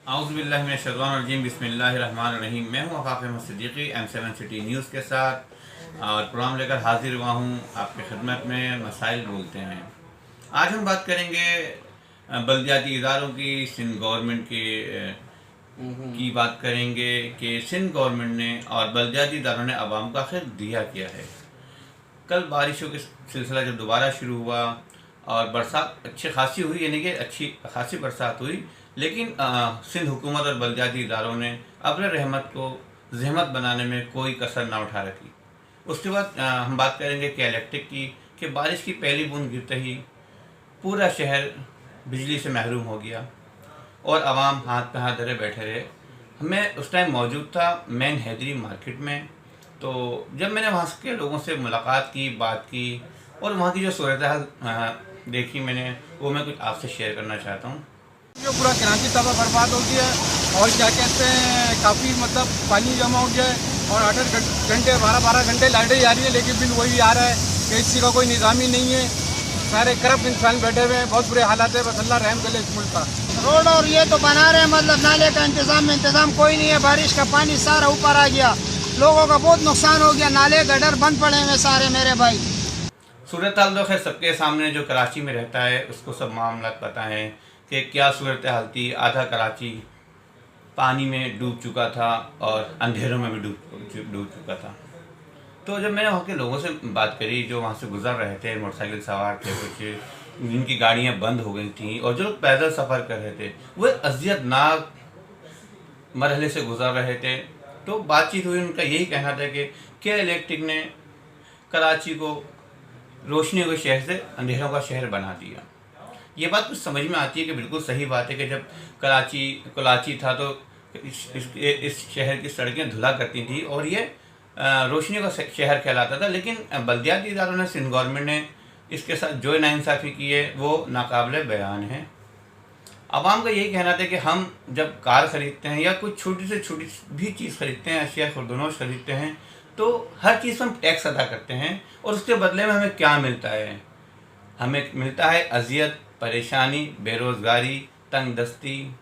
आउज़ुबिल्लाहि मिनश्शैतानिर्रजीम बिस्मिल्लाहिर्रहमानिर्रहीम। मैं हूँ Afaq Ahmad Siddiqui M7 city news के साथ और प्रोग्राम लेकर हाजिर हुआ हूँ आपकी खिदमत में। मसाइल बोलते हैं। आज हम बात करेंगे बल्दियाती इदारों की, सिंध गवर्नमेंट की बात करेंगे कि सिंध गवर्नमेंट ने और बल्दियाती इदारों ने आवाम को आखिर दिया क्या है। कल बारिशों का सिलसिला जब दोबारा शुरू हुआ और बरसात अच्छी खासी हुई, यानी कि अच्छी खासी बरसात हुई, लेकिन सिंध हुकूमत और बल्दियाती इदारों ने अपने रहमत को जहमत बनाने में कोई कसर ना उठा रखी। उसके बाद हम बात करेंगे कि इलेक्ट्रिक की, कि बारिश की पहली बूंद गिरते ही पूरा शहर बिजली से महरूम हो गया और आवाम हाथ पे हाथ धरे बैठे रहे। मैं उस टाइम मौजूद था मेन हैदरी मार्केट में। तो जब मैंने वहाँ के लोगों से मुलाकात की, बात की और वहाँ की जो सूरत हाल देखी मैंने, वो मैं कुछ आपसे शेयर करना चाहता हूँ। जो पूरा कराची तबाह बर्बाद हो गया है और क्या कहते हैं, काफ़ी मतलब पानी जमा हो गया है और 8-8 घंटे 12-12 घंटे लाइटें जा रही है, लेकिन बिल वही आ रहा है कि इसी का कोई निज़ाम ही नहीं है। सारे करप्ट इंसान बैठे हुए हैं, बहुत बुरे हालात है। बस अल्लाह रहम करे इस मुल्क का। रोड और ये तो बना रहे हैं, मतलब नाले का इंतजाम कोई नहीं है। बारिश का पानी सारा ऊपर आ गया, लोगों का बहुत नुकसान हो गया। नाले गटर बंद पड़े हुए सारे मेरे भाई। सूरत हाल तो खैर सबके सामने, जो कराची में रहता है उसको सब मामला पता है कि क्या सूरत हाल थी। आधा कराची पानी में डूब चुका था और अंधेरों में भी डूब चुका था। तो जब मैंने वहाँ के लोगों से बात करी, जो वहाँ से गुजर रहे थे, मोटरसाइकिल सवार थे, कुछ जिनकी गाड़ियाँ बंद हो गई थीं और जो लोग पैदल सफ़र कर रहे थे, वो अज़ियतनाक मरहले से गुजर रहे थे। तो बातचीत हुई, उनका यही कहना था कि क्या इलेक्ट्रिक ने कराची को रोशनी के शहर से अंधेरों का शहर बना दिया। ये बात कुछ समझ में आती है कि बिल्कुल सही बात है कि जब कराची था तो इस शहर की सड़कें धुला करती थी और ये रोशनी का शहर कहलाता था। लेकिन बल्दियाती इदारों ने, सिंध गवर्नमेंट ने इसके साथ जो नाइंसाफ़ी की है वो नाकाबिले बयान है। आवाम का यही कहना था कि हम जब कार ख़रीदते हैं या कुछ छोटी से छोटी भी चीज़ ख़रीदते हैं, अशिया खुर्दनोश ख़रीदते हैं, तो हर चीज़ पर हम टैक्स अदा करते हैं और उसके बदले में हमें क्या मिलता है? हमें मिलता है अजियत, परेशानी, बेरोज़गारी, तंग दस्ती।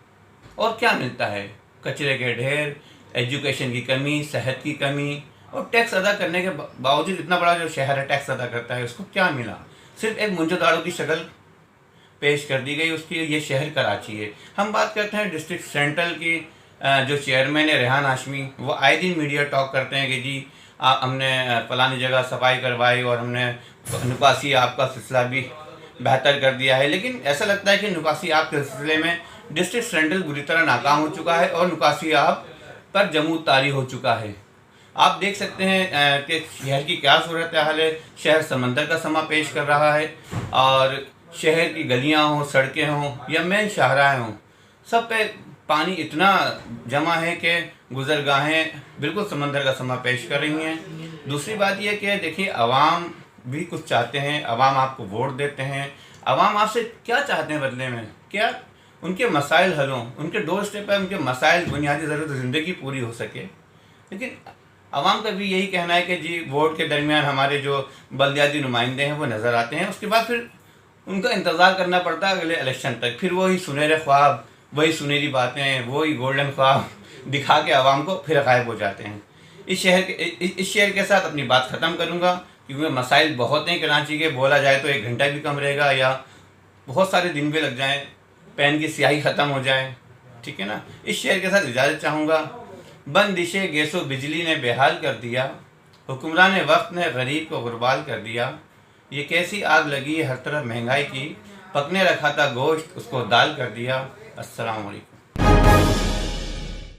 और क्या मिलता है? कचरे के ढेर, एजुकेशन की कमी, सेहत की कमी। और टैक्स अदा करने के बावजूद इतना बड़ा जो शहर है टैक्स अदा करता है, उसको क्या मिला? सिर्फ एक मुंजदाड़ों की शक्ल पेश कर दी गई उसकी। ये शहर कराची है। हम बात करते हैं डिस्ट्रिक्ट सेंट्रल की, जो चेयरमैन है रेहान हाशमी, वो आए दिन मीडिया टॉक करते हैं कि जी हमने फलानी जगह सफाई करवाई और हमने निकासी आपका सिलसिला भी बेहतर कर दिया है। लेकिन ऐसा लगता है कि निकासी आप के सिलसिले में डिस्ट्रिक्ट सेंट्रल बुरी तरह नाकाम हो चुका है और निकासी आप पर जमूद तारी हो चुका है। आप देख सकते हैं कि शहर की क्या सूरत हाल है। शहर समंदर का समा पेश कर रहा है और शहर की गलियां हों, सड़कें हों या मेन शाहराएँ हों, सब पे पानी इतना जमा है कि गुजरगाहें बिल्कुल समंदर का समा पेश कर रही हैं। दूसरी बात यह कि देखिए, आवाम भी कुछ चाहते हैं। आवाम आपको वोट देते हैं। आवाम आपसे क्या चाहते हैं बदले में? क्या उनके मसाइल हल हों, उनके डोर स्टेप पर उनके मसाइल, बुनियादी ज़रूरत ज़िंदगी पूरी हो सके। लेकिन आवाम का भी यही कहना है कि जी वोट के दरमियान हमारे जो बल्दियाती नुमाइंदे हैं वो नज़र आते हैं, उसके बाद फिर उनका इंतज़ार करना पड़ता है अगले इलेक्शन तक। फिर वही सुनहरे ख्वाब, वही सुनहरी बातें, वही गोल्डन ख्वाब दिखा के आवाम को फिर गायब हो जाते हैं। इस शहर के साथ अपनी बात ख़त्म करूँगा, क्योंकि मसाइल बहुत हैं कराची के। बोला जाए तो 1 घंटा भी कम रहेगा या बहुत सारे दिन भी लग जाएँ, पेन की स्याही ख़त्म हो जाए, ठीक है ना। इस शहर के साथ इजाज़त चाहूँगा। बंदिशे गैसो बिजली ने बेहाल कर दिया, हुक्मरान वक्त ने गरीब को गुरबाल कर दिया। ये कैसी आग लगी है हर तरफ महंगाई की, पकने रखा था गोश्त उसको दाल कर दिया। अस्सलाम वालेकुम।